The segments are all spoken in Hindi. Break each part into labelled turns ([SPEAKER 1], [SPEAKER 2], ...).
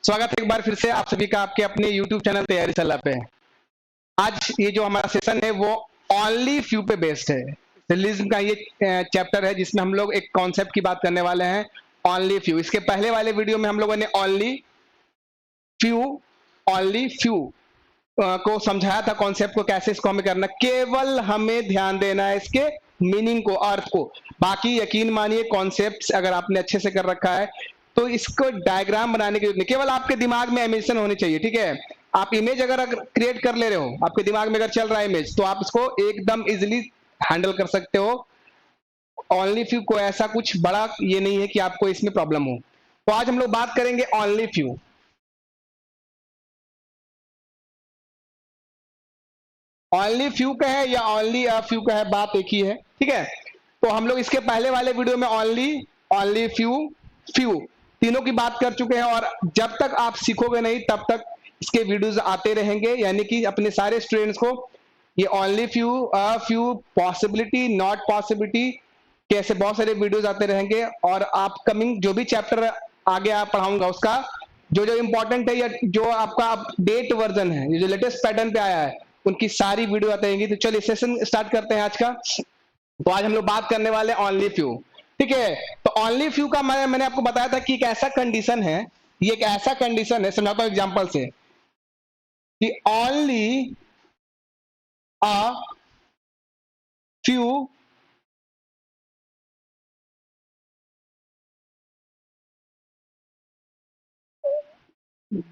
[SPEAKER 1] स्वागत है एक बार फिर से आप सभी का आपके अपने YouTube चैनल तैयारी सलाह पे। आज ये जो हमारा सेशन है वो ओनली फ्यू पे बेस्ड है। रिलीजन का ये चैप्टर है जिसमें हम लोग एक कॉन्सेप्ट की बात करने वाले हैं, ओनली फ्यू। इसके पहले वाले वीडियो में हम लोगों ने ओनली फ्यू को समझाया था, कॉन्सेप्ट को कैसे इसको हमें करना। केवल हमें ध्यान देना है इसके मीनिंग को, अर्थ को। बाकी यकीन मानिए कॉन्सेप्ट्स अगर आपने अच्छे से कर रखा है तो इसको डायग्राम बनाने की जरूरत नहीं, केवल आपके दिमाग में इमेजिनेशन होनी चाहिए। ठीक है, आप इमेज अगर क्रिएट कर ले रहे हो, आपके दिमाग में अगर चल रहा है इमेज, तो आप इसको एकदम इजिली हैंडल कर सकते हो। ओनली फ्यू को ऐसा कुछ बड़ा ये नहीं है कि आपको इसमें प्रॉब्लम हो। तो आज हम लोग बात करेंगे ओनली फ्यू। ओनली फ्यू का है या ओनली अ फ्यू का है, बात एक ही है। ठीक है, तो हम लोग इसके पहले वाले वीडियो में ओनली फ्यू तीनों की बात कर चुके हैं, और जब तक आप सीखोगे नहीं तब तक इसके वीडियोस आते रहेंगे। यानी कि अपने सारे स्टूडेंट्स को ये only few, a few, possibility, not possibility के ऐसे बहुत सारे वीडियोस आते रहेंगे। और अपकमिंग जो भी चैप्टर आगे आप पढ़ाऊंगा उसका जो जो इंपॉर्टेंट है या जो आपका अपडेट वर्जन है, ये जो लेटेस्ट पैटर्न पे आया है, उनकी सारी वीडियो आते रहेंगी। तो चलिए सेशन स्टार्ट करते हैं आज का। तो आज हम लोग बात करने वाले ओनली फ्यू। ठीक है, तो ओनली फ्यू का मैंने आपको बताया था कि एक ऐसा कंडीशन है, ये एक ऐसा कंडीशन है, समझाता हूं एग्जांपल से, कि only a few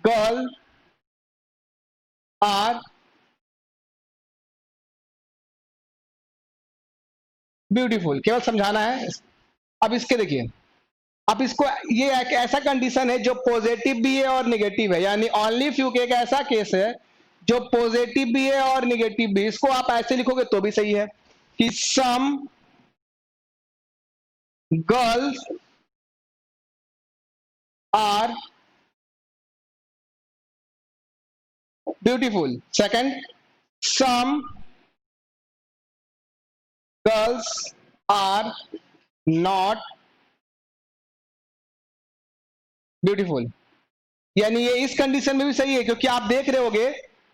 [SPEAKER 1] girl are beautiful. केवल समझाना है। अब इसके देखिए, अब इसको, ये एक ऐसा कंडीशन है जो पॉजिटिव भी है और निगेटिव है। यानी ओनली फ्यू के एक ऐसा केस है जो पॉजिटिव भी है और निगेटिव भी। इसको आप ऐसे लिखोगे तो भी सही है कि some girls are beautiful. Second, some girls are not beautiful. यानी ये इस कंडीशन में भी सही है, क्योंकि आप देख रहे होगे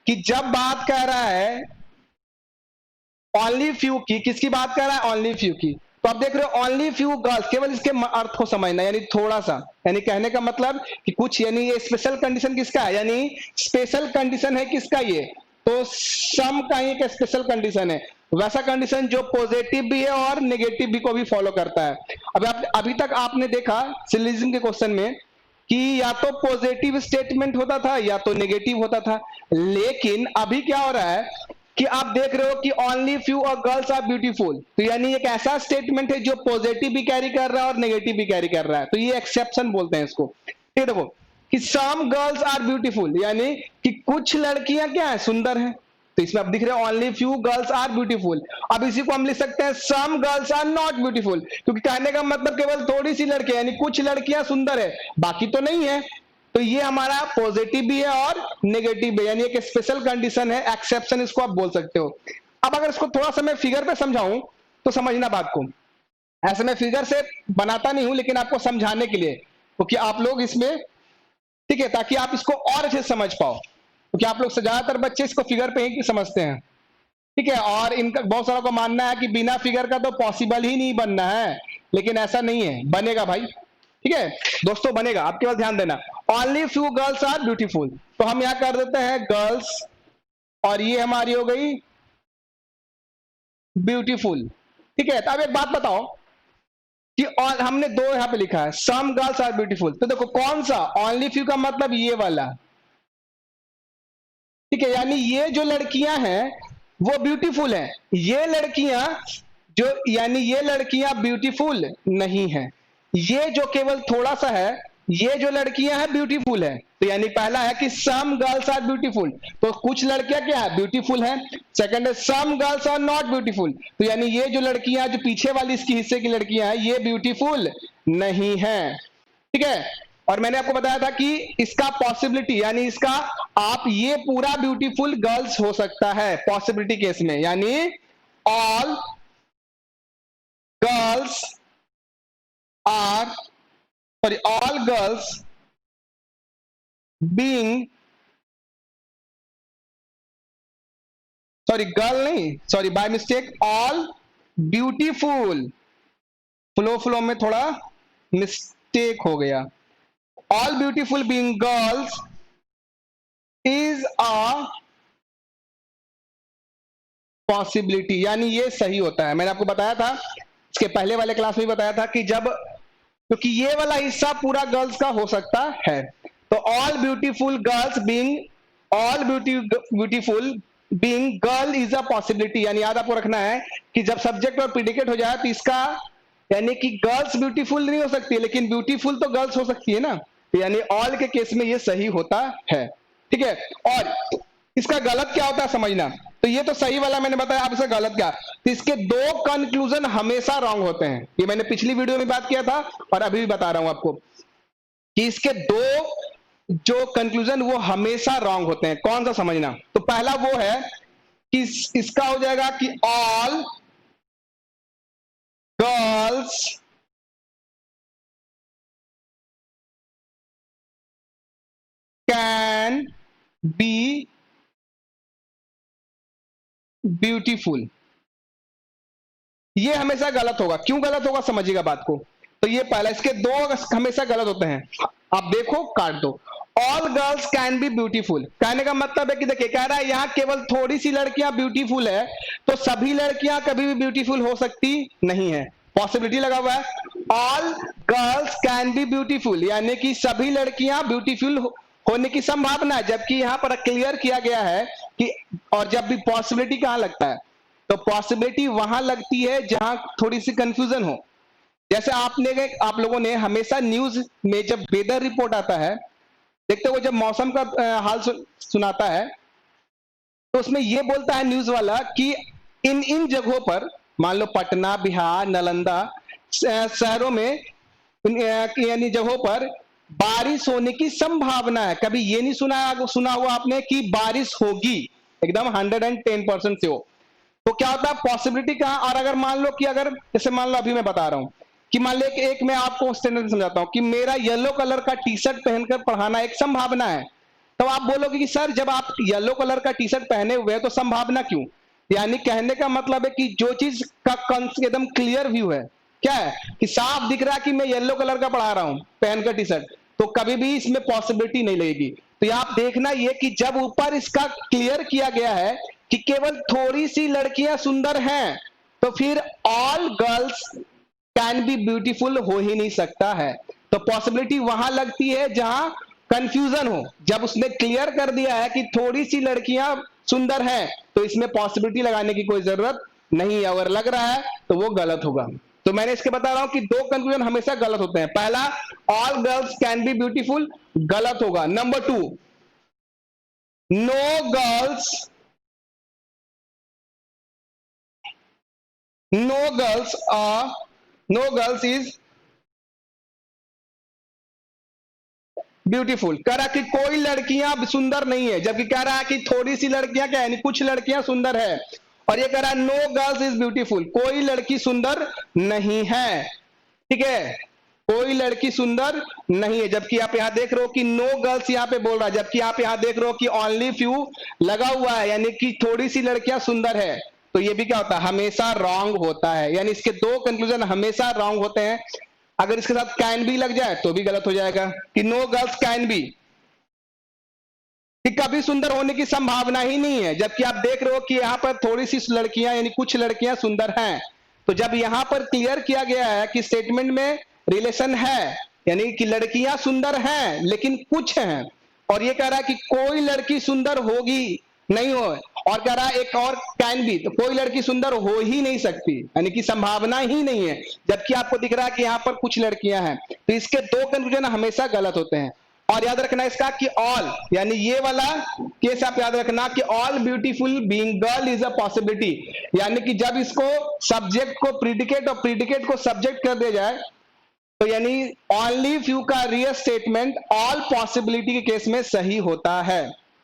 [SPEAKER 1] कि जब बात कर रहा है ओनली फ्यू की, किसकी बात कर रहा है? ओनली फ्यू की। तो आप देख रहे हो ओनली फ्यू गर्ल्स, केवल इसके अर्थ को समझना, यानी थोड़ा सा, यानी कहने का मतलब कि कुछ, यानी ये स्पेशल कंडीशन किसका है, यानी स्पेशल कंडीशन है किसका ये, तो सम का ही एक स्पेशल कंडीशन है। वैसा कंडीशन जो पॉजिटिव भी है और नेगेटिव भी को भी फॉलो करता है। अब अभी तक आपने देखा सिलोजिज्म के क्वेश्चन में कि या तो पॉजिटिव स्टेटमेंट होता था या तो नेगेटिव होता था, लेकिन अभी क्या हो रहा है कि आप देख रहे हो कि ओनली फ्यू और गर्ल्स आर ब्यूटीफुल। तो यानी एक ऐसा स्टेटमेंट है जो पॉजिटिव भी कैरी कर रहा है और नेगेटिव भी कैरी कर रहा है। तो ये एक्सेप्शन बोलते हैं इसको। ये देखो कि सम गर्ल्स आर ब्यूटीफुल, यानी कि कुछ लड़कियां क्या है, सुंदर हैं। तो इसमें अब दिख रहे हैं only few girls are beautiful. अब इसी को हम लिख सकते हैं some girls are not beautiful, क्योंकि कहने का मतलब केवल थोड़ी सी लड़कियां, यानी कुछ लड़कियां सुंदर है, बाकी तो नहीं है। तो ये हमारा पॉजिटिव भी है और नेगेटिव भी, यानी एक स्पेशल कंडीशन है, एक्सेप्शन इसको आप बोल सकते हो। अब अगर इसको थोड़ा सा मैं फिगर पे समझाऊं तो समझना बात को। ऐसे मैं फिगर से बनाता नहीं हूं, लेकिन आपको समझाने के लिए, क्योंकि आप लोग इसमें, ठीक है, ताकि आप इसको और अच्छे से समझ पाओ, क्योंकि आप लोग से ज्यादातर बच्चे इसको फिगर पे ही समझते हैं। ठीक है, और इनका बहुत सारा को मानना है कि बिना फिगर का तो पॉसिबल ही नहीं बनना है, लेकिन ऐसा नहीं है, बनेगा भाई। ठीक है दोस्तों, बनेगा, आप केवल ध्यान देना। Only few girls are beautiful, तो हम यहां कर देते हैं गर्ल्स, और ये हमारी हो गई ब्यूटीफुल। ठीक है, तो अब एक बात बताओ कि और हमने दो यहां पे लिखा है सम गर्ल्स आर ब्यूटीफुल, तो देखो कौन सा ओनली फ्यू का मतलब ये वाला। ठीक है, यानी ये जो लड़कियां हैं वो ब्यूटीफुल हैं, ये लड़कियां जो, यानी ये लड़कियां ब्यूटीफुल नहीं है, ये जो केवल थोड़ा सा है, ये जो लड़कियां हैं ब्यूटीफुल है। तो यानी पहला है कि सम गर्ल्स आर ब्यूटीफुल, तो कुछ लड़कियां क्या है, ब्यूटीफुल हैं। सेकंड है some girls are not beautiful, तो यानी ये जो लड़कियां, जो पीछे वाली इसकी हिस्से की लड़कियां हैं, ये ब्यूटीफुल नहीं है। ठीक है, और मैंने आपको बताया था कि इसका पॉसिबिलिटी, यानी इसका, आप ये पूरा ब्यूटीफुल गर्ल्स हो सकता है पॉसिबिलिटी केस में, यानी all girls are, sorry, all girls being, sorry girl नहीं, sorry by mistake, all beautiful, flow में थोड़ा मिस्टेक हो गया। All beautiful being girls is a possibility, यानी ये सही होता है। मैंने आपको बताया था, इसके पहले वाले क्लास में बताया था कि जब, क्योंकि ये वाला हिस्सा पूरा गर्ल्स का हो सकता है, तो all beautiful girls being, all beautiful being girl is a possibility, यानी याद आपको रखना है कि जब सब्जेक्ट और प्रीडिकेट हो जाए तो इसका, यानी कि गर्ल्स ब्यूटीफुल नहीं हो सकती है, लेकिन ब्यूटीफुल तो गर्ल्स हो सकती है ना, तो यानी ऑल के केस में ये सही होता है। ठीक है, और इसका गलत क्या होता है समझना। तो ये तो सही वाला मैंने बताया, अब इसका गलत क्या, तो इसके दो कंक्लूजन हमेशा रॉन्ग होते हैं। ये मैंने पिछली वीडियो में बात किया था और अभी भी बता रहा हूं आपको कि इसके दो जो कंक्लूजन वो हमेशा रॉन्ग होते हैं। कौन सा समझना, तो पहला वो है कि इसका हो जाएगा कि all girls can be beautiful. ये हमेशा गलत होगा। क्यों गलत होगा समझिएगा बात को। तो ये पहला, इसके दो हमेशा गलत होते हैं। आप देखो, काट दो। All girls can be beautiful, कहने का मतलब है कि देखिए कह रहा है यहां केवल थोड़ी सी लड़कियां ब्यूटीफुल है, तो सभी लड़कियां कभी भी ब्यूटीफुल हो सकती नहीं है। पॉसिबिलिटी लगा हुआ है, all girls can be beautiful, यानी कि सभी लड़कियां ब्यूटीफुल होने की संभावना है, जबकि यहां पर क्लियर किया गया है कि, और जब भी पॉसिबिलिटी कहां लगता है, तो पॉसिबिलिटी वहां लगती है जहां थोड़ी सी कंफ्यूजन हो। जैसे आप लोगों ने हमेशा न्यूज में जब वेदर रिपोर्ट आता है, देखते हो जब मौसम का हाल सुनाता है, तो उसमें यह बोलता है न्यूज वाला कि इन इन जगहों पर, मान लो पटना, बिहार, नालंदा शहरों में, यानी जगहों पर बारिश होने की संभावना है। कभी ये नहीं सुना हुआ आपने कि बारिश होगी, एकदम 110% से हो। तो क्या होता है पॉसिबिलिटी कहां, और अगर मान लो कि, अगर जैसे मान लो अभी मैं बता रहा हूं कि मान लो एक मैं आपको स्टैंडर्ड समझाता हूं कि मेरा येलो कलर का टी शर्ट पहनकर पढ़ाना एक संभावना है, तो आप बोलोगे कि सर जब आप येलो कलर का टी शर्ट पहने हुए हैं तो संभावना क्यों। यानी कहने का मतलब है कि जो चीज का एकदम क्लियर व्यू है, क्या है कि साफ दिख रहा है कि मैं येलो कलर का पढ़ा रहा हूं पहनकर टी शर्ट, तो कभी भी इसमें पॉसिबिलिटी नहीं लगेगी। तो ये आप देखना ये कि जब ऊपर इसका क्लियर किया गया है कि केवल थोड़ी सी लड़कियां सुंदर हैं, तो फिर all girls can be beautiful हो ही नहीं सकता है। तो पॉसिबिलिटी वहां लगती है जहां कंफ्यूजन हो। जब उसने क्लियर कर दिया है कि थोड़ी सी लड़कियां सुंदर हैं, तो इसमें पॉसिबिलिटी लगाने की कोई जरूरत नहीं है। अगर लग रहा है तो वो गलत होगा। तो मैंने इसके बता रहा हूं कि दो कंक्लूजन हमेशा गलत होते हैं। पहला, all girls can be beautiful, गलत होगा। Number 2, no girls, no girls are, no girls is beautiful. कह रहा कि कोई लड़कियां सुंदर नहीं है, जबकि कह रहा है कि थोड़ी सी लड़कियां क्या है, कुछ लड़कियां सुंदर है। और ये कह रहा है नो गर्ल्स इज ब्यूटीफुल, कोई लड़की सुंदर नहीं है। ठीक है, कोई लड़की सुंदर नहीं है। जबकि आप यहां देख रहे हो कि नो गर्ल्स यहां पे बोल रहा है, जबकि आप यहां देख रहे हो कि ओनली फ्यू लगा हुआ है, यानी कि थोड़ी सी लड़कियां सुंदर है। तो ये भी क्या होता है, हमेशा रॉन्ग होता है। यानी इसके दो कंक्लूजन हमेशा रॉन्ग होते हैं। अगर इसके साथ कैन बी लग जाए तो भी गलत हो जाएगा कि नो गर्ल्स कैन बी, कि कभी सुंदर होने की संभावना ही नहीं है। जबकि आप देख रहे हो कि यहां पर थोड़ी सी लड़कियां, यानी कुछ लड़कियां सुंदर हैं। तो जब यहां पर क्लियर किया गया है कि स्टेटमेंट में रिलेशन है, यानी कि लड़कियां सुंदर हैं लेकिन कुछ हैं, और ये कह रहा है कि कोई लड़की सुंदर होगी नहीं हो, और कह रहा है एक और कैन बी, तो कोई लड़की सुंदर हो ही नहीं सकती, यानी कि संभावना ही नहीं है। जबकि आपको दिख रहा है कि यहां पर कुछ लड़कियां हैं। तो इसके दो कंक्लूजन हमेशा गलत होते हैं। और याद रखना इसका कि ऑल, यानी ये वाला केस आप याद रखना कि all beautiful being girl is a possibility, यानी कि जब इसको सब्जेक्ट को प्रीडिकेट और प्रीडिकेट को सब्जेक्ट कर दिया जाए, तो यानी ओनली फ्यू का रियल स्टेटमेंट ऑल पॉसिबिलिटी के केस में सही होता है।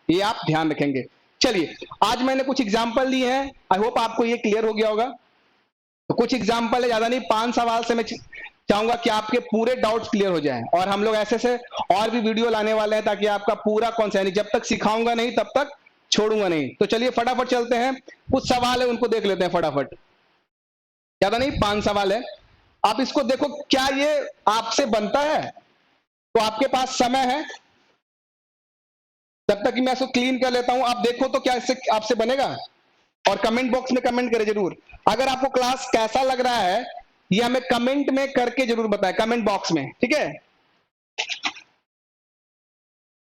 [SPEAKER 1] ये आप ध्यान रखेंगे। चलिए, आज मैंने कुछ एग्जांपल लिए हैं, आई होप आपको ये क्लियर हो गया होगा। तो कुछ एग्जांपल है, ज्यादा नहीं, 5 सवाल से मैं चाहूंगा कि आपके पूरे डाउट्स क्लियर हो जाएं, और हम लोग ऐसे से और भी वीडियो लाने वाले हैं ताकि आपका पूरा कॉन्सेप्ट, यानी जब तक सिखाऊंगा नहीं तब तक छोड़ूंगा नहीं। तो चलिए फटाफट चलते हैं, कुछ सवाल है उनको देख लेते हैं फटाफट, ज्यादा नहीं 5 सवाल है। आप इसको देखो, क्या ये आपसे बनता है? तो आपके पास समय है, जब तक कि मैं इसको क्लीन कर लेता हूं, आप देखो तो क्या इससे आपसे बनेगा? और कमेंट बॉक्स में कमेंट करें जरूर। अगर आपको क्लास कैसा लग रहा है ये हमें कमेंट में करके जरूर बताएं, कमेंट बॉक्स में, ठीक है?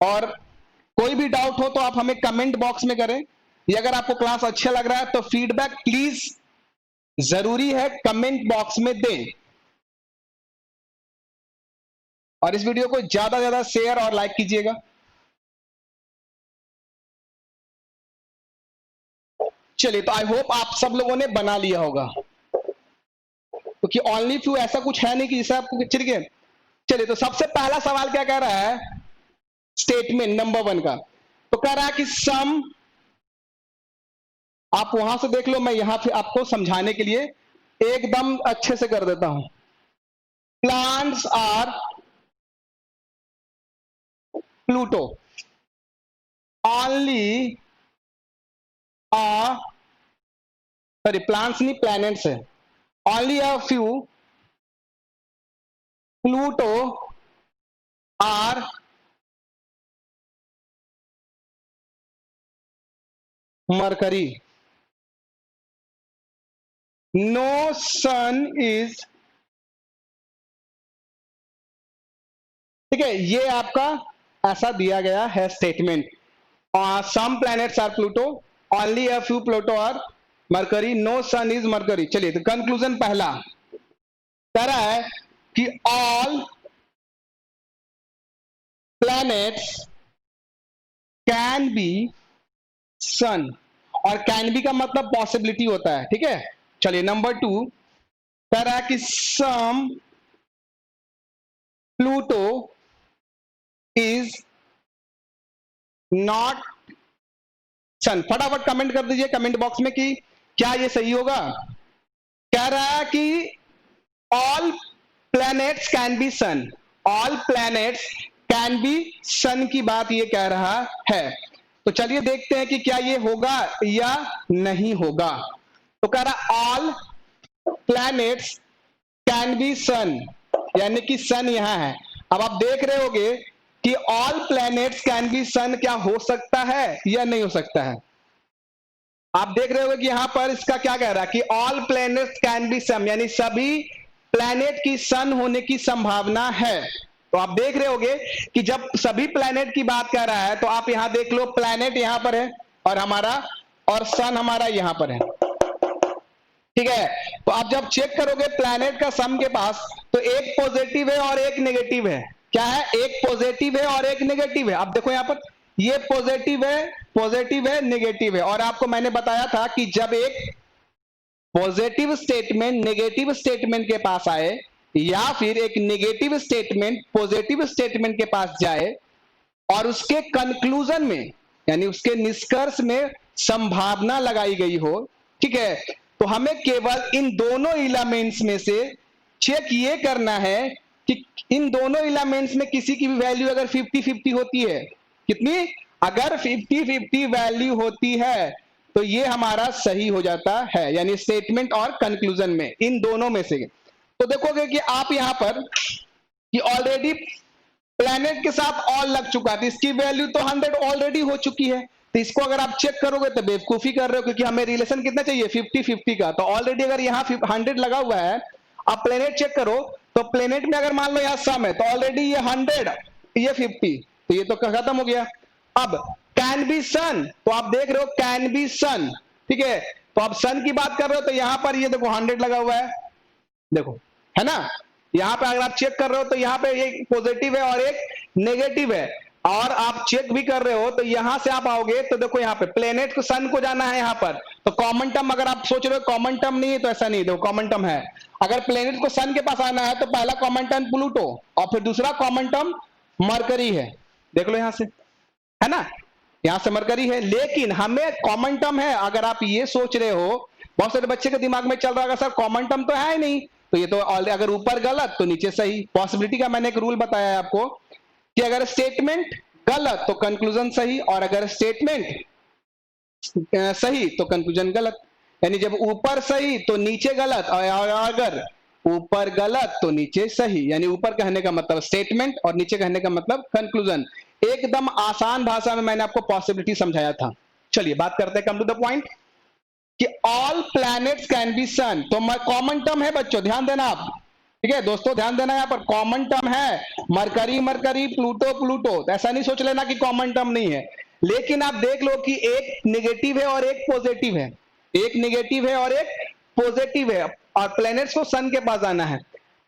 [SPEAKER 1] और कोई भी डाउट हो तो आप हमें कमेंट बॉक्स में करें। ये अगर आपको क्लास अच्छा लग रहा है तो फीडबैक प्लीज जरूरी है कमेंट बॉक्स में दें, और इस वीडियो को ज्यादा से ज्यादा शेयर और लाइक कीजिएगा। चलिए, तो आई होप आप सब लोगों ने बना लिया होगा, क्योंकि ओनली फ्यू ऐसा कुछ है नहीं कि जिसे आपको, ठीक है? चलिए, तो सबसे पहला सवाल क्या कह रहा है? स्टेटमेंट नंबर 1 का तो कह रहा है कि सम, आप वहां से देख लो, मैं यहां पे आपको समझाने के लिए एकदम अच्छे से कर देता हूं। Plants are Pluto only sorry plants नहीं प्लैनेट्स है, only a few Pluto are Mercury, no sun is, ठीक है? ये आपका ऐसा दिया गया है statement. Some planets are Pluto, only a few Pluto are Mercury, no sun is Mercury. चलिए, तो कंक्लूजन पहला कह रहा है कि all planets can be sun, और कैन बी का मतलब पॉसिबिलिटी होता है, ठीक है? चलिए, नंबर 2 कह रहा है कि सम प्लूटो इज नॉट सन। फटाफट कमेंट कर दीजिए कमेंट बॉक्स में कि क्या ये सही होगा। कह रहा है कि all planets can be sun, all planets can be sun की बात ये कह रहा है। तो चलिए देखते हैं कि क्या ये होगा या नहीं होगा। तो कह रहा ऑल प्लैनेट्स कैन बी सन, यानी कि सन यहां है। अब आप देख रहे होगे कि ऑल प्लैनेट्स कैन बी सन क्या हो सकता है या नहीं हो सकता है? आप देख रहे होगे कि यहां पर इसका क्या कह रहा है कि ऑल प्लैनेट्स कैन बी सन, यानी सभी प्लैनेट की सन होने की संभावना है। तो आप देख रहे होगे कि जब सभी प्लैनेट की बात कर रहा है तो आप यहां देख लो, प्लैनेट यहां पर है और हमारा, और सन हमारा यहां पर है, ठीक है? तो आप जब चेक करोगे प्लैनेट का सम के पास, तो एक पॉजिटिव है और एक नेगेटिव है। क्या है? एक पॉजिटिव है और एक नेगेटिव है। आप देखो यहां पर, ये पॉजिटिव है, नेगेटिव है। और आपको मैंने बताया था कि जब एक पॉजिटिव स्टेटमेंट नेगेटिव स्टेटमेंट के पास आए, या फिर एक नेगेटिव स्टेटमेंट पॉजिटिव स्टेटमेंट के पास जाए, और उसके कंक्लूजन में, यानी उसके निष्कर्ष में संभावना लगाई गई हो, ठीक है? तो हमें केवल इन दोनों एलिमेंट्स में से चेक ये करना है कि इन दोनों एलिमेंट्स में किसी की भी वैल्यू अगर 50-50 होती है, कितनी? अगर 50-50 वैल्यू होती है तो ये हमारा सही हो जाता है, यानी स्टेटमेंट और कंक्लूजन में, इन दोनों में से। तो देखोगे कि आप यहां पर कि ऑलरेडी प्लैनेट के साथ ऑल लग चुका है, तो इसकी वैल्यू तो 100 ऑलरेडी हो चुकी है। तो इसको अगर आप चेक करोगे तो बेवकूफी कर रहे हो, क्योंकि हमें रिलेशन कितना चाहिए? 50-50 का। तो ऑलरेडी अगर यहाँ 100 लगा हुआ है, आप प्लेनेट चेक करो तो प्लेनेट में अगर मान लो यहाँ सम है तो ऑलरेडी ये 100 ये 50, तो ये तो खत्म हो गया। अब कैन बी सन, तो आप देख रहे हो कैन बी सन, ठीक है? तो आप सन की बात कर रहे हो तो यहां पर ये देखो 100 लगा हुआ है, देखो, है ना? यहां पे अगर आप चेक कर रहे हो तो यहां पे एक पॉजिटिव है और एक नेगेटिव है, और आप चेक भी कर रहे हो तो यहां से आप आओगे तो देखो यहाँ पे प्लेनेट को सन को जाना है यहां पर, तो कॉमन टर्म अगर आप सोच रहे हो कॉमन टर्म नहीं है तो ऐसा नहीं, देखो कॉमन टर्म है। अगर प्लेनेट को सन के पास आना है तो पहला कॉमन टर्म प्लूटो और फिर दूसरा कॉमन टर्म मरकरी है, देख लो यहां से, है ना? यहां से मरकरी है, लेकिन हमें कॉमन टर्म है। अगर आप ये सोच रहे हो, बहुत सारे बच्चे के दिमाग में चल रहा है सर कॉमन टर्म तो है ही नहीं, तो ये तो अगर ऊपर गलत तो नीचे सही। पॉसिबिलिटी का मैंने एक रूल बताया है आपको कि अगर स्टेटमेंट गलत तो कंक्लूजन सही, और अगर स्टेटमेंट सही तो कंक्लूजन गलत। यानी जब ऊपर सही तो नीचे गलत, और अगर ऊपर गलत तो नीचे सही। यानी ऊपर कहने का मतलब स्टेटमेंट और नीचे कहने का मतलब कंक्लूजन। एकदम आसान भाषा में मैंने आपको पॉसिबिलिटी समझाया था। चलिए बात करते हैं, कम टू द पॉइंट, कि ऑल प्लैनेट्स कैन बी सन। तो कॉमन टर्म है बच्चों, ध्यान देना आप, ठीक है दोस्तों, ध्यान देना, यहां पर कॉमन टर्म है मरकरी मरकरी, प्लूटो प्लूटो। तो ऐसा नहीं सोच लेना कि कॉमन टर्म नहीं है, लेकिन आप देख लो कि एक निगेटिव है और एक पॉजिटिव है, एक निगेटिव है और एक पॉजिटिव है, और प्लैनेट्स को सन के पास आना है।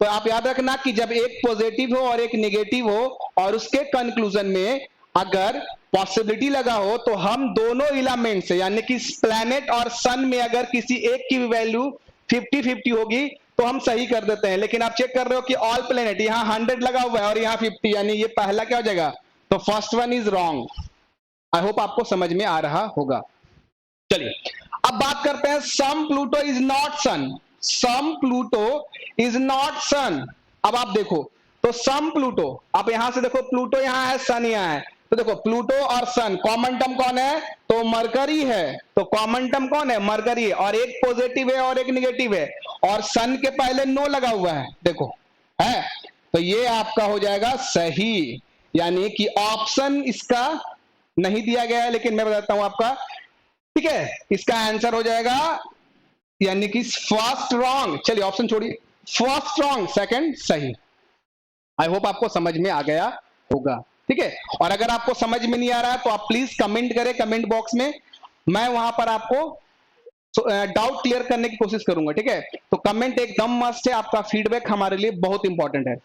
[SPEAKER 1] तो आप याद रखना कि जब एक पॉजिटिव हो और एक निगेटिव हो और उसके कंक्लूजन में अगर पॉसिबिलिटी लगा हो, तो हम दोनों एलिमेंट से, यानी कि प्लैनेट और सन में अगर किसी एक की वैल्यू 50-50 होगी तो हम सही कर देते हैं। लेकिन आप चेक कर रहे हो कि ऑल प्लैनेट, यहां 100 लगा हुआ है और यहां 50, यानी ये पहला क्या हो जाएगा, तो first one is wrong. I hope आपको समझ में आ रहा होगा। चलिए अब बात करते हैं, some Pluto is not sun. Some Pluto is not sun. अब आप देखो, तो सम प्लूटो, आप यहां से देखो, प्लूटो यहां है, सन यहां है, तो देखो प्लूटो और सन, कॉमन टर्म कौन है, तो मरकरी है। तो कॉमन टर्म कौन है, मरकरी है, और एक पॉजिटिव है और एक निगेटिव है, और सन के पहले नो लगा हुआ है, देखो है, तो ये आपका हो जाएगा सही। यानी कि ऑप्शन इसका नहीं दिया गया है, लेकिन मैं बताता हूं आपका, ठीक है, इसका आंसर हो जाएगा, यानी कि फर्स्ट रॉन्ग। चलिए ऑप्शन छोड़िए, फर्स्ट रॉन्ग, सेकंड सही। आई होप आपको समझ में आ गया होगा, ठीक है। और अगर आपको समझ में नहीं आ रहा है तो आप प्लीज कमेंट करें कमेंट बॉक्स में, मैं वहां पर आपको डाउट क्लियर करने की कोशिश करूंगा, ठीक है। तो कमेंट एकदम मस्ट है, आपका फीडबैक हमारे लिए बहुत इंपॉर्टेंट है।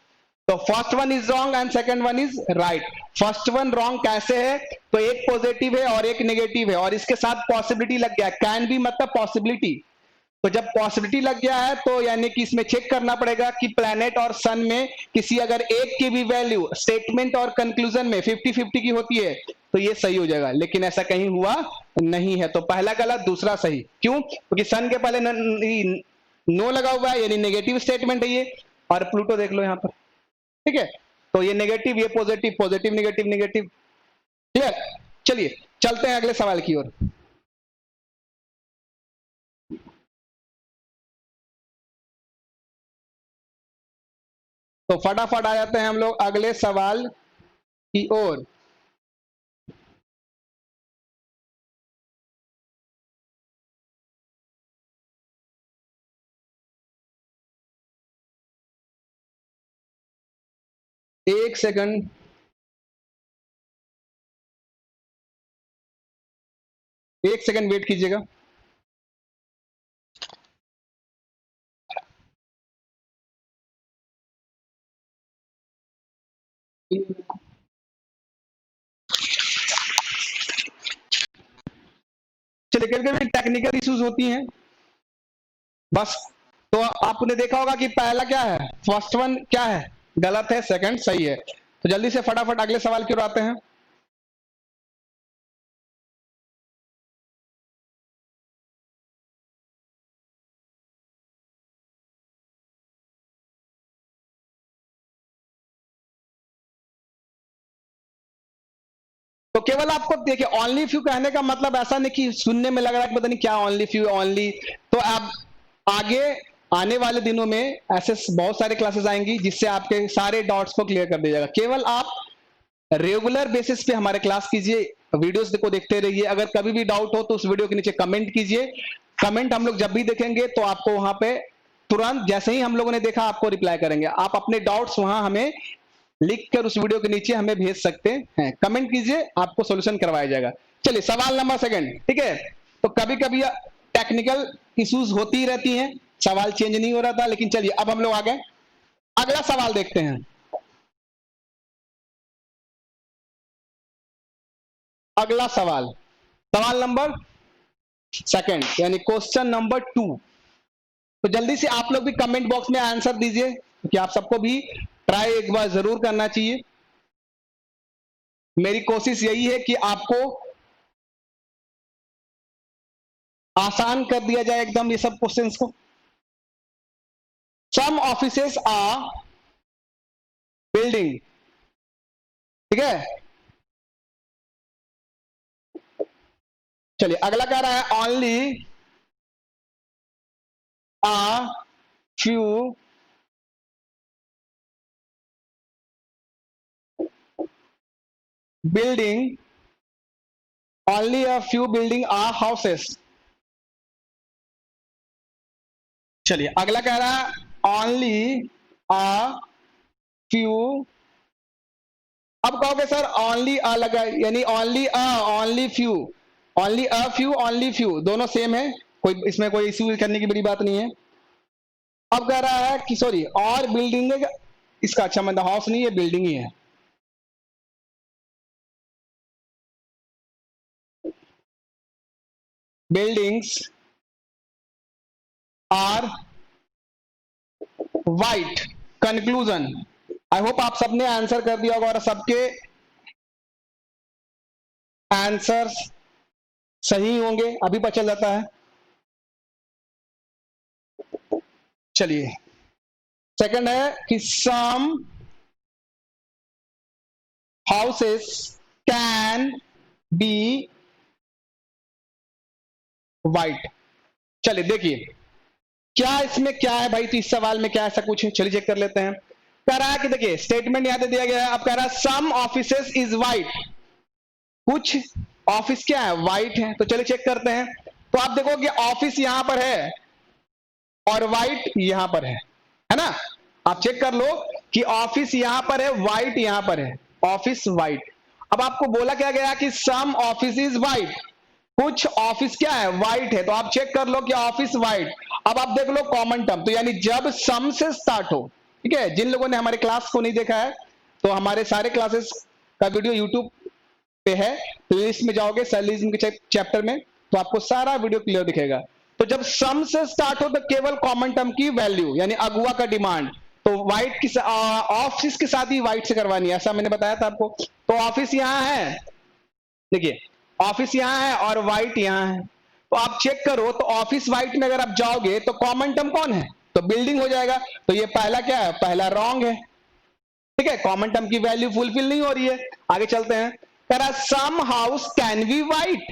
[SPEAKER 1] तो first one is wrong and second one is right. First one wrong कैसे है, तो एक पॉजिटिव है और एक नेगेटिव है, और इसके साथ पॉसिबिलिटी लग गया, कैन भी मतलब पॉसिबिलिटी। तो जब पॉसिबिलिटी लग गया है तो यानी कि इसमें चेक करना पड़ेगा कि प्लैनेट और सन में किसी अगर एक की भी वैल्यू स्टेटमेंट और कंक्लूजन में 50-50 की होती है तो ये सही हो जाएगा, लेकिन ऐसा कहीं हुआ नहीं है। तो पहला गलत, दूसरा सही। क्यों, क्योंकि सन के पहले नो लगा हुआ है, यानी नेगेटिव स्टेटमेंट है ये, और प्लूटो देख लो यहां पर, ठीक है। तो ये नेगेटिव, ये positive, positive negative negative, clear. चलिए चलते हैं अगले सवाल की ओर। तो फटाफट आ जाते हैं हम लोग अगले सवाल की ओर। एक सेकंड, एक सेकंड वेट कीजिएगा। चलिए, कभी कभी टेक्निकल इश्यूज होती हैं बस। तो आपने देखा होगा कि पहला क्या है, फर्स्ट वन क्या है, गलत है, सेकंड सही है। तो जल्दी से फटाफट अगले सवाल की ओर आते हैं। तो केवल आपको देखिए, ओनली फ्यू कहने का मतलब ऐसा नहीं कि सुनने में लग रहा है कि पता नहीं क्या ओनली फ्यू ओनली। तो आप आगे आने वाले दिनों में ऐसे बहुत सारे क्लासेस आएंगी जिससे आपके सारे डाउट्स को क्लियर कर दिया जाएगा। केवल आप रेगुलर बेसिस पे हमारे क्लास कीजिए, वीडियोस को देखते रहिए। अगर कभी भी डाउट हो तो उस वीडियो के नीचे कमेंट कीजिए। कमेंट हम लोग जब भी देखेंगे तो आपको वहां पे तुरंत जैसे ही हम लोगों ने देखा आपको रिप्लाई करेंगे। आप अपने डाउट्स वहां हमें लिख कर उस वीडियो के नीचे हमें भेज सकते हैं, कमेंट कीजिए, आपको सॉल्यूशन करवाया जाएगा। चलिए सवाल नंबर सेकंड, ठीक है। तो कभी कभी टेक्निकल इश्यूज होती ही रहती हैं, सवाल चेंज नहीं हो रहा था, लेकिन चलिए अब हम लोग आ गए, अगला सवाल देखते हैं। अगला सवाल, सवाल नंबर सेकंड, यानी क्वेश्चन नंबर 2। तो जल्दी से आप लोग भी कमेंट बॉक्स में आंसर दीजिए, क्योंकि आप सबको भी ट्राई एक बार जरूर करना चाहिए। मेरी कोशिश यही है कि आपको आसान कर दिया जाए एकदम ये सब क्वेश्चंस को। सम ऑफिसेस आर बिल्डिंग ठीक है, चलिए अगला कह रहा है only a few building, only a few building are houses। चलिए अगला कह रहा है ओनली a few, अब कहोगे सर ओनली अ लगा यानी ओनली अ, ओनली फ्यू दोनों सेम है, कोई इसमें कोई इश्यू करने की बड़ी बात नहीं है। अब कह रहा है कि सॉरी और बिल्डिंग है, इसका अच्छा मतलब हाउस नहीं है, बिल्डिंग ही है। Buildings are white. Conclusion, I hope आप सबने आंसर कर दिया होगा और सबके आंसर्स सही होंगे, अभी पता चल जाता है। चलिए सेकंड है कि सम हाउसेस कैन बी वाइट। चलिए देखिए क्या इसमें क्या है भाई, तो इस सवाल में क्या ऐसा कुछ है, चलिए चेक कर लेते हैं। कह रहा है कि देखिए स्टेटमेंट यहां पे दिया गया है, अब कह रहा है सम ऑफिसेस इज वाइट, कुछ ऑफिस क्या है, वाइट है। तो चलिए चेक करते हैं, तो आप देखो कि ऑफिस यहां पर है और वाइट यहां पर है ना। आप चेक कर लो कि ऑफिस यहां पर है, वाइट यहां पर है, ऑफिस वाइट। अब आपको बोला क्या गया कि सम ऑफिस इज वाइट, कुछ ऑफिस क्या है, वाइट है। तो आप चेक कर लो कि ऑफिस वाइट। अब आप देख लो कॉमन टर्म, तो यानी जब सम से स्टार्ट हो, ठीक है, जिन लोगों ने हमारे क्लास को नहीं देखा है तो हमारे सारे क्लासेस का वीडियो यूट्यूब पे है, प्लेलिस्ट में जाओगे सर्लिज्म के चैप्टर में तो आपको सारा वीडियो क्लियर दिखेगा। तो जब सम से स्टार्ट हो तो केवल कॉमन टर्म की वैल्यू यानी अगुआ का डिमांड, तो व्हाइट की ऑफिस के साथ ही व्हाइट से करवानी है, ऐसा मैंने बताया था आपको। तो ऑफिस यहां है, देखिए ऑफिस यहां है और व्हाइट यहां है, तो आप चेक करो तो ऑफिस व्हाइट में अगर आप जाओगे तो कॉमन टर्म कौन है, तो बिल्डिंग हो जाएगा। तो ये पहला क्या है, पहला रॉन्ग है, ठीक है, कॉमन टर्म की वैल्यू फुलफिल नहीं हो रही है। आगे चलते हैं, कह रहा सम हाउस कैन बी वाइट,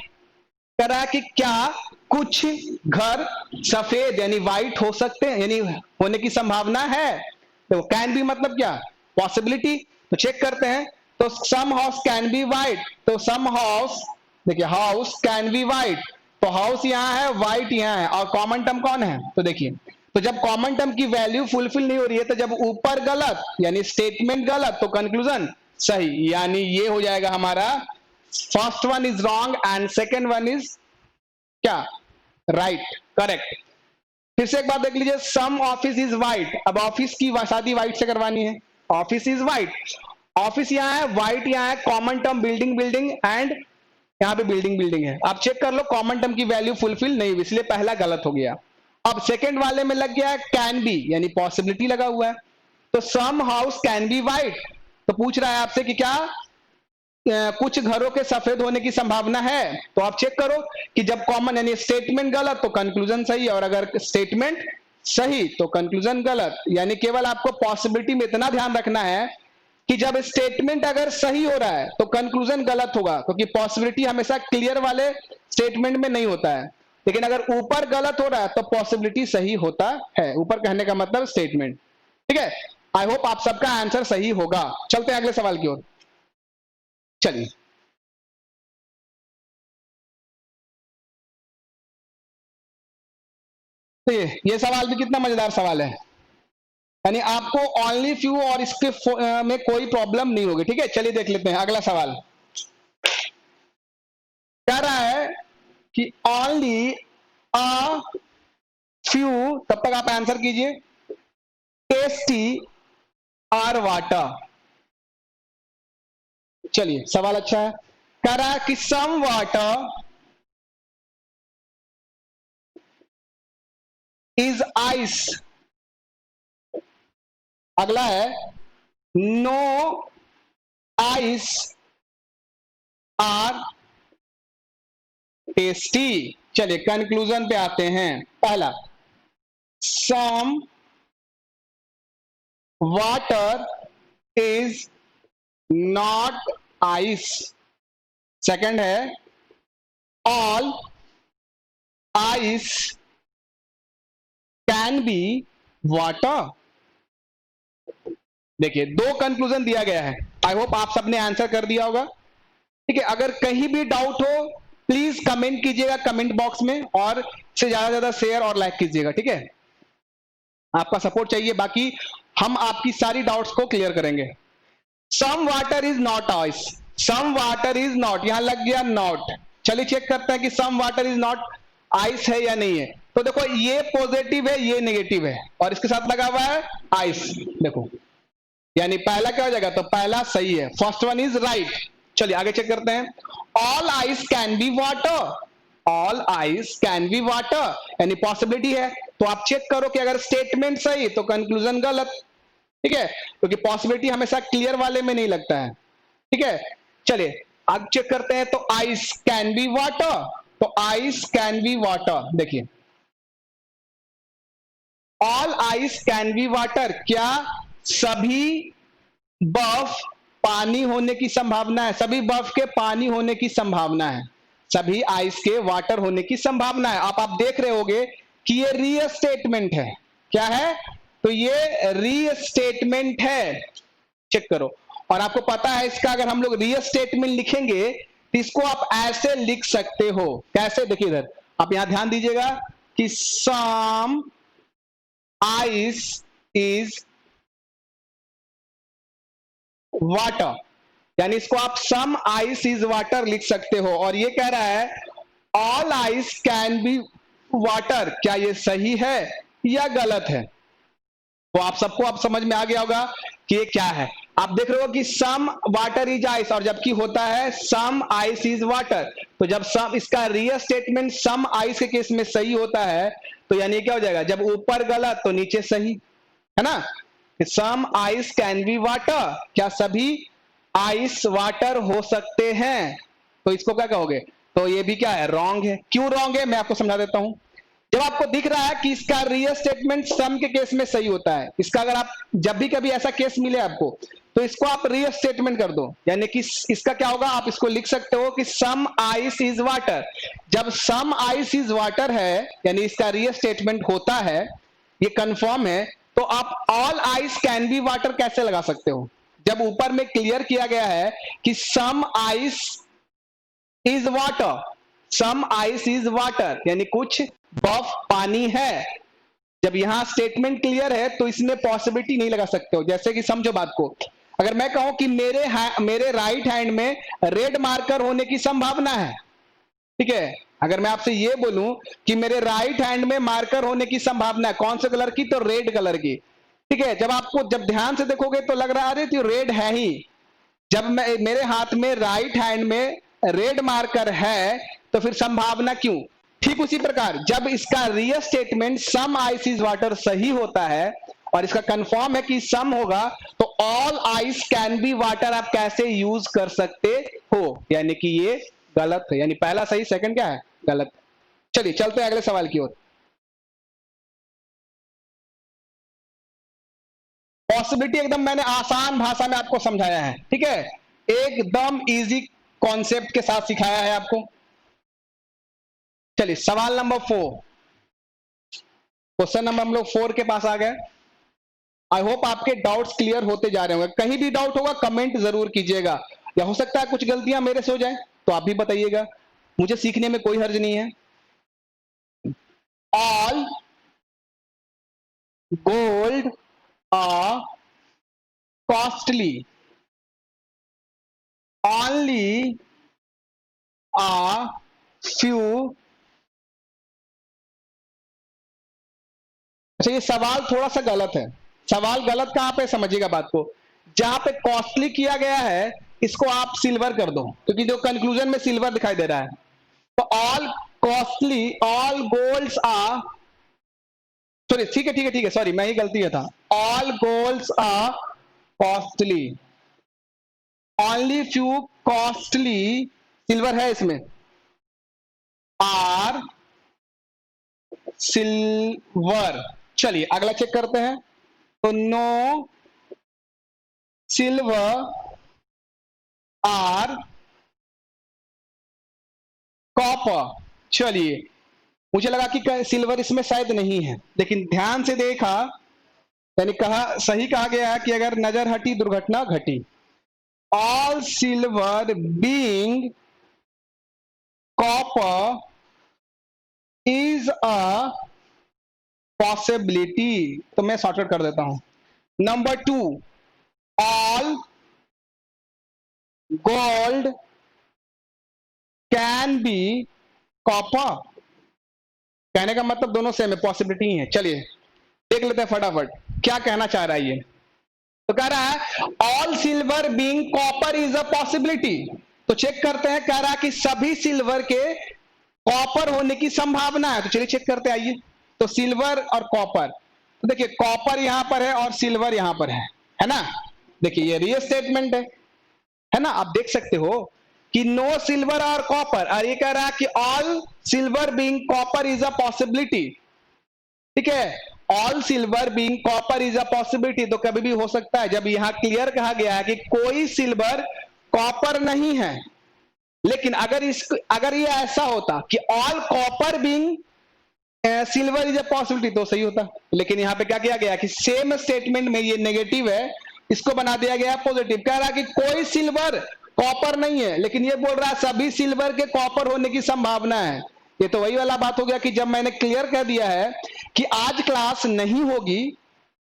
[SPEAKER 1] कह रहा कि क्या कुछ घर सफेद यानी व्हाइट हो सकते हैं, यानी होने की संभावना है। तो कैन बी मतलब क्या, पॉसिबिलिटी। तो चेक करते हैं, तो सम हाउस कैन बी वाइट, तो सम हाउस, देखिए हाउस कैन बी वाइट, तो हाउस यहां है, व्हाइट यहां है, और कॉमन टर्म कौन है, तो देखिए तो जब कॉमन टर्म की वैल्यू फुलफिल नहीं हो रही है, तो जब ऊपर गलत यानी स्टेटमेंट गलत तो कंक्लूजन सही, यानी ये हो जाएगा हमारा first one is wrong and second one is क्या, राइट, करेक्ट। फिर से एक बात देख लीजिए, सम ऑफिस इज वाइट, अब ऑफिस की शादी वाइट से करवानी है, ऑफिस इज वाइट, ऑफिस यहां है, वाइट यहां है, common term building building and यहां पे बिल्डिंग बिल्डिंग है। आप चेक कर लो कॉमन टर्म की वैल्यू फुलफिल नहीं हुई, इसलिए पहला गलत हो गया। अब सेकंड वाले में लग गया है कैन बी यानी पॉसिबिलिटी लगा हुआ है, तो सम हाउस कैन बी वाइट, तो पूछ रहा है आपसे कि क्या कुछ घरों के सफेद होने की संभावना है। तो आप चेक करो कि जब कॉमन यानी स्टेटमेंट गलत तो कंक्लूजन सही, और अगर स्टेटमेंट सही तो कंक्लूजन गलत। यानी केवल आपको पॉसिबिलिटी में इतना ध्यान रखना है कि जब स्टेटमेंट अगर सही हो रहा है तो कंक्लूजन गलत होगा, क्योंकि पॉसिबिलिटी हमेशा क्लियर वाले स्टेटमेंट में नहीं होता है, लेकिन अगर ऊपर गलत हो रहा है तो पॉसिबिलिटी सही होता है। ऊपर कहने का मतलब स्टेटमेंट, ठीक है। आई होप आप सबका आंसर सही होगा। चलते हैं अगले सवाल की ओर, चलिए। तो ये सवाल भी कितना मजेदार सवाल है, यानी आपको ओनली फ्यू और इसके में कोई प्रॉब्लम नहीं होगी, ठीक है। चलिए देख लेते हैं अगला सवाल। कह रहा है कि ओनली अ फ्यू, तब तक आप आंसर कीजिए, टेस्टी आर वाटर। चलिए सवाल अच्छा है, कह रहा है कि सम वाटर इज आइस। अगला है नो आइस आर टेस्टी। चलिए कंक्लूजन पे आते हैं। पहला, some water is not ice. Second है all ice can be water. देखिए दो कंक्लूजन दिया गया है, आई होप आप सबने आंसर कर दिया होगा। ठीक है, अगर कहीं भी डाउट हो प्लीज कमेंट कीजिएगा कमेंट बॉक्स में, और से ज्यादा शेयर और लाइक कीजिएगा। ठीक है, आपका सपोर्ट चाहिए, बाकी हम आपकी सारी डाउट्स को क्लियर करेंगे। Some water is not ice, some water is not, यहां लग गया नॉट। चलिए चेक करते हैं कि some water is not ice है या नहीं है। तो देखो ये पॉजिटिव है ये नेगेटिव है, और इसके साथ लगा हुआ है आइस। देखो यानी पहला क्या हो जाएगा, तो पहला सही है, फर्स्ट वन इज राइट। चलिए आगे चेक करते हैं। All ice can be water, all ice can be water, यानी पॉसिबिलिटी है। तो आप चेक करो कि अगर स्टेटमेंट सही तो कंक्लूजन गलत। ठीक है, क्योंकि पॉसिबिलिटी हमेशा क्लियर वाले में नहीं लगता है। ठीक है, चलिए अब चेक करते हैं। तो आइस कैन बी वाटर, तो आइस कैन बी वाटर, देखिए all ice can be water, क्या सभी बर्फ पानी होने की संभावना है, सभी बर्फ के पानी होने की संभावना है, सभी आइस के वाटर होने की संभावना है। आप देख रहे होगे कि ये रीस्टेटमेंट है। क्या है, तो ये रीस्टेटमेंट है। चेक करो, और आपको पता है इसका अगर हम लोग रीस्टेटमेंट लिखेंगे तो इसको आप ऐसे लिख सकते हो। कैसे, देखिए इधर आप यहां ध्यान दीजिएगा कि सम आइस इज वाटर, यानी इसको आप सम आइस इज वाटर लिख सकते हो। और ये कह रहा है all ice can be water, क्या ये सही है या गलत है। तो आप सबको अब समझ में आ गया होगा कि ये क्या है। आप देख रहे हो कि सम वाटर इज आइस, और जबकि होता है सम आइस इज वाटर, तो जब सम, इसका रियल स्टेटमेंट सम आइस के केस में सही होता है तो यानी क्या हो जाएगा, जब ऊपर गलत तो नीचे सही, है ना। Some ice can be water, क्या सभी आइस वाटर हो सकते हैं, तो इसको क्या कहोगे, तो ये भी क्या है, रॉन्ग है। क्यों रॉन्ग है, मैं आपको समझा देता हूं। जब आपको दिख रहा है कि इसका रियल स्टेटमेंट सम के केस में सही होता है, इसका अगर आप जब भी कभी ऐसा केस मिले आपको तो इसको आप रियल स्टेटमेंट कर दो, यानी कि इसका क्या होगा, आप इसको लिख सकते हो कि सम आइस इज वाटर। जब सम आइस इज वाटर है यानी इसका रियल स्टेटमेंट होता है, ये कंफर्म है, तो आप all ice can be water कैसे लगा सकते हो, जब ऊपर में क्लियर किया गया है कि some ice is water, some ice is water, यानी कुछ बर्फ पानी है। जब यहां स्टेटमेंट क्लियर है तो इसमें पॉसिबिलिटी नहीं लगा सकते हो। जैसे कि समझो बात को, अगर मैं कहूं कि मेरे राइट हैंड में रेड मार्कर होने की संभावना है, ठीक है, अगर मैं आपसे ये बोलूं कि मेरे राइट हैंड में मार्कर होने की संभावना है, कौन से कलर की, तो रेड कलर की। ठीक है, जब आपको जब ध्यान से देखोगे तो लग रहा है अरे तो रेड है ही। जब मैं मेरे हाथ में राइट हैंड में रेड मार्कर है तो फिर संभावना क्यों। ठीक उसी प्रकार जब इसका real statement some ice is water सही होता है और इसका कंफर्म है कि सम होगा, तो all ice can be water आप कैसे यूज कर सकते हो, यानी कि ये गलत है, यानी पहला सही सेकंड क्या है, गलत। चलिए चलते हैं अगले सवाल की ओर। पॉसिबिलिटी एकदम मैंने आसान भाषा में आपको समझाया है, ठीक है, एकदम इजी कॉन्सेप्ट के साथ सिखाया है आपको। चलिए सवाल नंबर 4, क्वेश्चन नंबर हम लोग 4 के पास आ गए। आई होप आपके डाउट्स क्लियर होते जा रहे होंगे। कहीं भी डाउट होगा कमेंट जरूर कीजिएगा, या हो सकता है कुछ गलतियां मेरे से हो जाए तो आप भी बताइएगा, मुझे सीखने में कोई हर्ज नहीं है। All gold are costly, only a few। अच्छा ये सवाल थोड़ा सा गलत है। सवाल गलत कहां पे, समझिएगा बात को। जहां पे कॉस्टली किया गया है इसको आप सिल्वर कर दो, क्योंकि जो कंक्लूजन में सिल्वर दिखाई दे रहा है। तो all costly, all golds are, sorry ठीक है सॉरी मैं ही गलती है था। All golds are costly, only few costly, silver है इसमें, आर सिल्वर। चलिए अगला चेक करते हैं। तो नो सिल्वर कॉपर। चलिए, मुझे लगा कि सिल्वर इसमें शायद नहीं है, लेकिन ध्यान से देखा, यानी कहा, सही कहा गया है कि अगर नजर हटी दुर्घटना घटी। All silver being copper is a possibility. तो मैं सॉर्ट कर देता हूं। Number 2, all gold can be copper. कहने का मतलब दोनों सेम है, पॉसिबिलिटी है। चलिए देख लेते हैं फटाफट क्या कहना चाह रहा है ये। तो कह रहा है all silver being copper is a possibility. तो चेक करते हैं, कह रहा है कि सभी सिल्वर के कॉपर होने की संभावना है। तो चलिए चेक करते आइए। तो सिल्वर और कॉपर, तो देखिए कॉपर यहां पर है और सिल्वर यहां पर है ना। देखिए ये रियल स्टेटमेंट है ना। आप देख सकते हो कि नो सिल्वर और कॉपर, और ये कह रहा है कि all silver being copper is a possibility. ठीक है, all silver being copper is a possibility. तो कभी भी हो सकता है, जब यहां क्लियर कहा गया है कि कोई सिल्वर कॉपर नहीं है। लेकिन अगर ये ऐसा होता कि all copper being silver is a possibility, तो सही होता। लेकिन यहां पे क्या किया गया कि सेम स्टेटमेंट में ये नेगेटिव है, इसको बना दिया गया पॉजिटिव। कह रहा है कि कोई सिल्वर कॉपर नहीं है, लेकिन ये बोल रहा है सभी सिल्वर के कॉपर होने की संभावना है। ये तो वही वाला बात हो गया कि जब मैंने क्लियर कर दिया है कि आज क्लास नहीं होगी,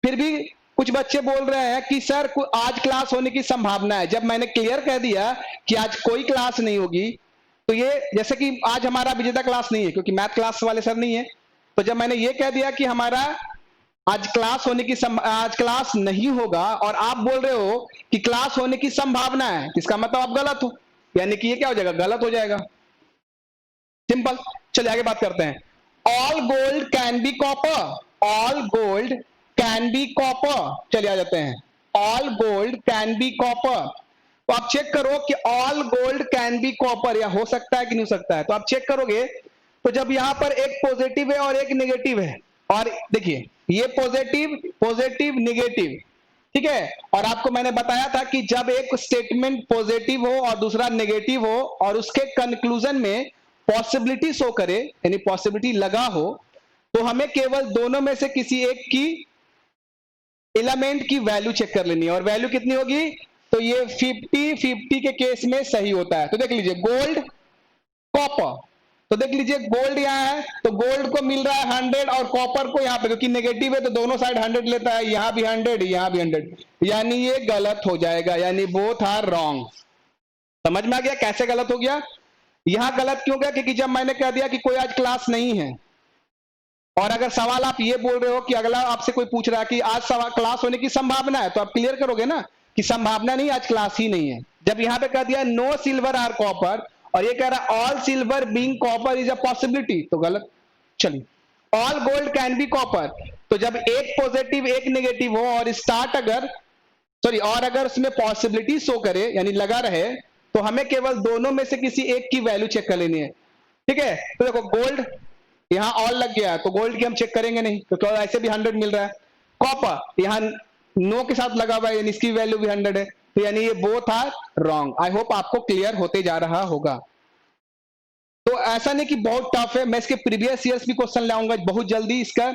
[SPEAKER 1] फिर भी कुछ बच्चे बोल रहे हैं कि सर आज क्लास होने की संभावना है। जब मैंने क्लियर कह दिया कि आज कोई क्लास नहीं होगी, तो ये जैसे कि आज हमारा विजेता क्लास नहीं है क्योंकि मैथ क्लास वाले सर नहीं है। तो जब मैंने ये कह दिया कि हमारा आज क्लास होने की आज क्लास नहीं होगा, और आप बोल रहे हो कि क्लास होने की संभावना है, इसका मतलब आप गलत हो, यानी कि ये क्या हो जाएगा, गलत हो जाएगा। सिंपल। चलिए आगे बात करते हैं। All gold can be copper. All gold can be copper. चलिए आ जाते हैं। All gold can be copper. तो आप चेक करो कि all gold can be copper, या हो सकता है कि नहीं हो सकता है। तो आप चेक करोगे, तो जब यहां पर एक पॉजिटिव है और एक नेगेटिव है, और देखिए ये पॉजिटिव पॉजिटिव नेगेटिव, ठीक है। और आपको मैंने बताया था कि जब एक स्टेटमेंट पॉजिटिव हो और दूसरा नेगेटिव हो, और उसके कंक्लूजन में पॉसिबिलिटी शो करे, यानी पॉसिबिलिटी लगा हो, तो हमें केवल दोनों में से किसी एक की एलिमेंट की वैल्यू चेक कर लेनी है। और वैल्यू कितनी होगी, तो ये 50-50 के केस में सही होता है। तो देख लीजिए गोल्ड कॉपर, तो देख लीजिए गोल्ड यहाँ है, तो गोल्ड को मिल रहा है 100, और कॉपर को यहाँ पे क्योंकि नेगेटिव है तो दोनों साइड 100 लेता है, यहाँ भी 100 यहाँ भी 100, यानी ये गलत हो जाएगा, यानी बोथ आर रॉन्ग। समझ में आ गया कैसे गलत हो गया। यहां गलत क्यों गया, क्योंकि जब मैंने कह दिया कि कोई आज क्लास नहीं है, और अगर सवाल आप ये बोल रहे हो कि अगला आपसे कोई पूछ रहा है कि आज सवाल क्लास होने की संभावना है, तो आप क्लियर करोगे ना कि संभावना नहीं, आज क्लास ही नहीं है। जब यहां पे कह दिया नो सिल्वर आर कॉपर, और ये कह रहा है all silver being copper is a possibility, तो गलत। चलिए, all gold can be copper, तो जब एक पॉजिटिव एक नेगेटिव हो और स्टार्ट अगर और अगर उसमें पॉसिबिलिटी शो करे यानी लगा रहे, तो हमें केवल दोनों में से किसी एक की वैल्यू चेक कर लेनी है। ठीक है, तो देखो गोल्ड यहां ऑल लग गया है, तो गोल्ड की हम चेक करेंगे नहीं क्योंकि तो ऐसे भी 100 मिल रहा है। कॉपर यहां नो के साथ लगा हुआ है, यानी इसकी वैल्यू भी 100 है, तो यानी ये both are wrong. I hope आपको क्लियर होते जा रहा होगा। तो ऐसा नहीं कि बहुत टफ है, मैं इसके प्रीवियस ईयर्स भी क्वेश्चन लाऊंगा बहुत जल्दी। इसका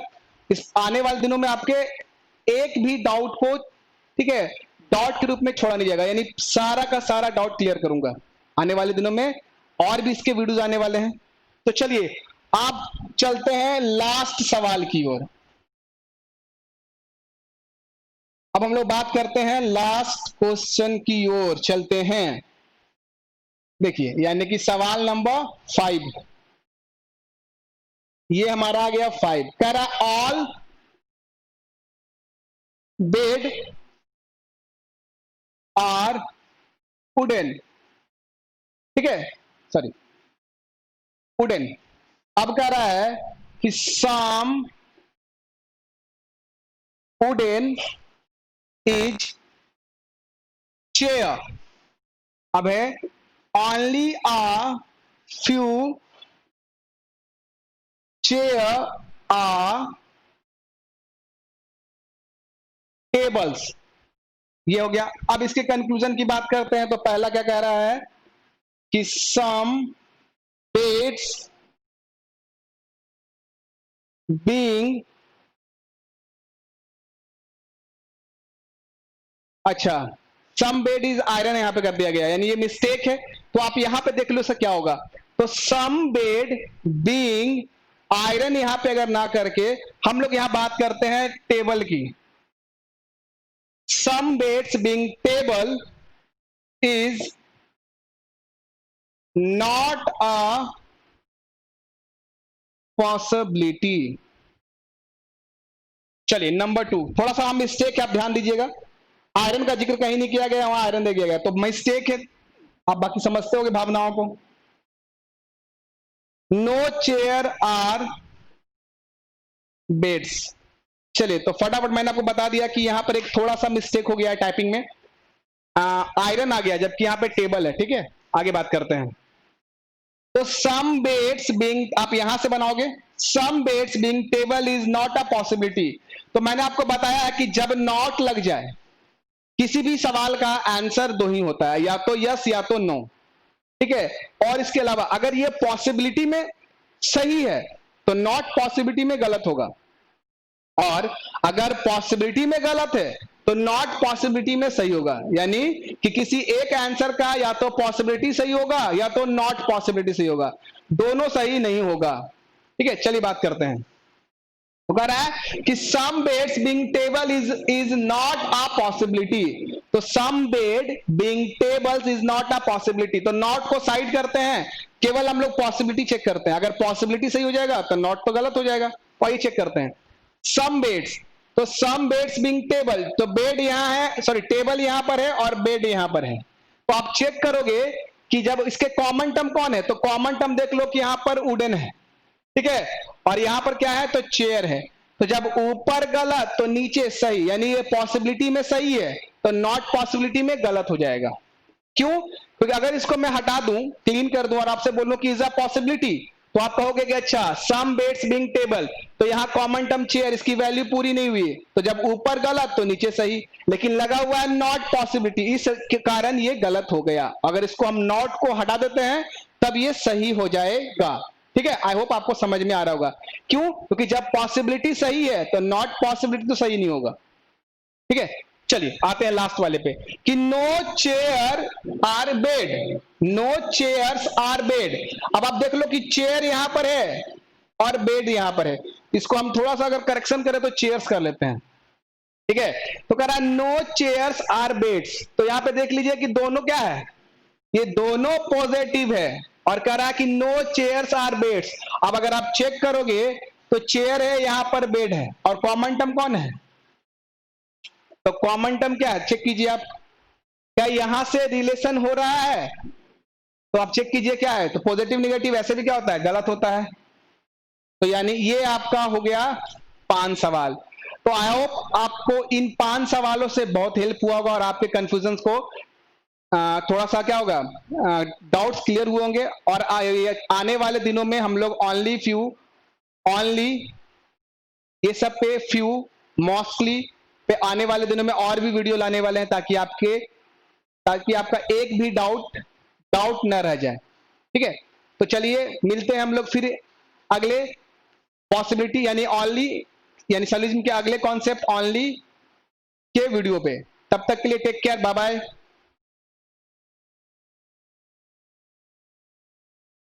[SPEAKER 1] इस आने वाले दिनों में आपके एक भी डाउट को, ठीक है, डाउट के रूप में छोड़ा नहीं जाएगा, यानी सारा का सारा डाउट क्लियर करूंगा आने वाले दिनों में। और भी इसके वीडियोस आने वाले हैं। तो चलिए आप चलते हैं लास्ट सवाल की ओर। अब हम लोग बात करते हैं लास्ट क्वेश्चन की ओर चलते हैं। देखिए यानी कि सवाल नंबर 5, ये हमारा आ गया 5। कह रहा ऑल बेड आर वुडन, ठीक है, सॉरी वुडन। अब कह रहा है कि सम वुडन इज चेयर। अब है only a few chair are tables, ये हो गया। अब इसके कंक्लूजन की बात करते हैं। तो पहला क्या कह रहा है कि सम बेड्स बीइंग, अच्छा सम बेड इज आयरन यहां पे कर दिया गया, यानी ये मिस्टेक है। तो आप यहां पे देख लो सर क्या होगा। तो सम बेड बीइंग आयरन यहां पे अगर ना करके हम लोग यहां बात करते हैं टेबल की। Some beds being table is not a possibility. चलिए नंबर 2, थोड़ा सा हम मिस्टेक आप ध्यान दीजिएगा, आयरन का जिक्र कहीं नहीं किया गया, वहां आयरन दे दिया गया, तो मिस्टेक है। आप बाकी समझते होगे भावनाओं को। No chair are beds. चलिए तो फटाफट मैंने आपको बता दिया कि यहां पर एक थोड़ा सा मिस्टेक हो गया है टाइपिंग में, आयरन आ गया जबकि यहां पे टेबल है। ठीक है, आगे बात करते हैं। तो सम बेड्स बीइंग आप यहां से बनाओगे, some beds being table is not a possibility. तो मैंने आपको बताया है कि जब नॉट लग जाए किसी भी सवाल का आंसर दो ही होता है, या तो यस या तो नो। ठीक है, और इसके अलावा अगर ये पॉसिबिलिटी में सही है तो नॉट पॉसिबिलिटी में गलत होगा, और अगर पॉसिबिलिटी में गलत है तो नॉट पॉसिबिलिटी में सही होगा। यानी कि किसी एक आंसर का या तो पॉसिबिलिटी सही होगा या तो नॉट पॉसिबिलिटी सही होगा, दोनों सही नहीं होगा। ठीक है, चलिए बात करते हैं। तो कह रहा है कि some beds being table is not a possibility. तो some bed being tables is not a possibility. तो नॉट को साइड करते हैं, केवल हम लोग पॉसिबिलिटी चेक करते हैं। अगर पॉसिबिलिटी सही हो जाएगा तो नॉट तो गलत हो जाएगा, और ये चेक करते हैं। सम बेड्स, तो सम बेड्स बीइंग टेबल, तो बेड यहां है, सॉरी टेबल यहां पर है और बेड यहां पर है। तो आप चेक करोगे कि जब इसके कॉमन टर्म कौन है, तो कॉमन टर्म देख लो कि यहां पर वुडन है। ठीक है, और यहां पर क्या है, तो चेयर है। तो जब ऊपर गलत तो नीचे सही, यानी ये पॉसिबिलिटी में सही है तो नॉट पॉसिबिलिटी में गलत हो जाएगा। क्यों? क्योंकि अगर इसको मैं हटा दूं, क्लीन कर दूं और आपसे बोलूं कि इज अ पॉसिबिलिटी, तो आप कहोगे कि अच्छा सम बेड्स बीइंग टेबल, तो यहां कॉमन टर्म चेयर, इसकी वैल्यू पूरी नहीं हुई। तो जब ऊपर गलत तो नीचे सही, लेकिन लगा हुआ है नॉट पॉसिबिलिटी, इस के कारण ये गलत हो गया। अगर इसको हम नॉट को हटा देते हैं तब ये सही हो जाएगा। ठीक है, आई होप आपको समझ में आ रहा होगा। क्यों? क्योंकि जब पॉसिबिलिटी सही है तो नॉट पॉसिबिलिटी तो सही नहीं होगा। ठीक है, चलिए आते हैं लास्ट वाले पे कि no chair are bed, no chairs are bed. अब आप देख लो कि चेयर यहां पर है और बेड यहां पर है, इसको हम थोड़ा सा अगर करेक्शन करें तो चेयर्स कर लेते हैं। ठीक है, तो कह रहा है नो चेयर्स आर बेड्स। तो यहां पे देख लीजिए कि दोनों क्या है, ये दोनों पॉजिटिव है, और कह रहा है कि नो चेयर्स आर बेड्स। अब अगर आप चेक करोगे तो चेयर है, यहां पर बेड है, और कॉमन टर्म कौन है, तो कॉमन टर्म क्या है, चेक कीजिए आप, क्या यहां से रिलेशन हो रहा है, तो आप चेक कीजिए क्या है, तो पॉजिटिव निगेटिव ऐसे भी क्या होता है, गलत होता है। तो यानी ये आपका हो गया 5 सवाल। तो आई होप आपको इन 5 सवालों से बहुत हेल्प हुआ होगा और आपके कंफ्यूजन को थोड़ा सा क्या होगा, डाउट्स क्लियर हुए होंगे। और आने वाले दिनों में हम लोग ओनली ये सब पे फ्यू, मोस्टली पे आने वाले दिनों में और भी वीडियो लाने वाले हैं, ताकि आपका एक भी डाउट न रह जाए। ठीक है, तो चलिए मिलते हैं हम लोग फिर अगले पॉसिबिलिटी यानी ओनली यानी सॉल्यूशन के अगले कॉन्सेप्ट ओनली के वीडियो पे। तब तक के लिए टेक केयर, बाय बाय।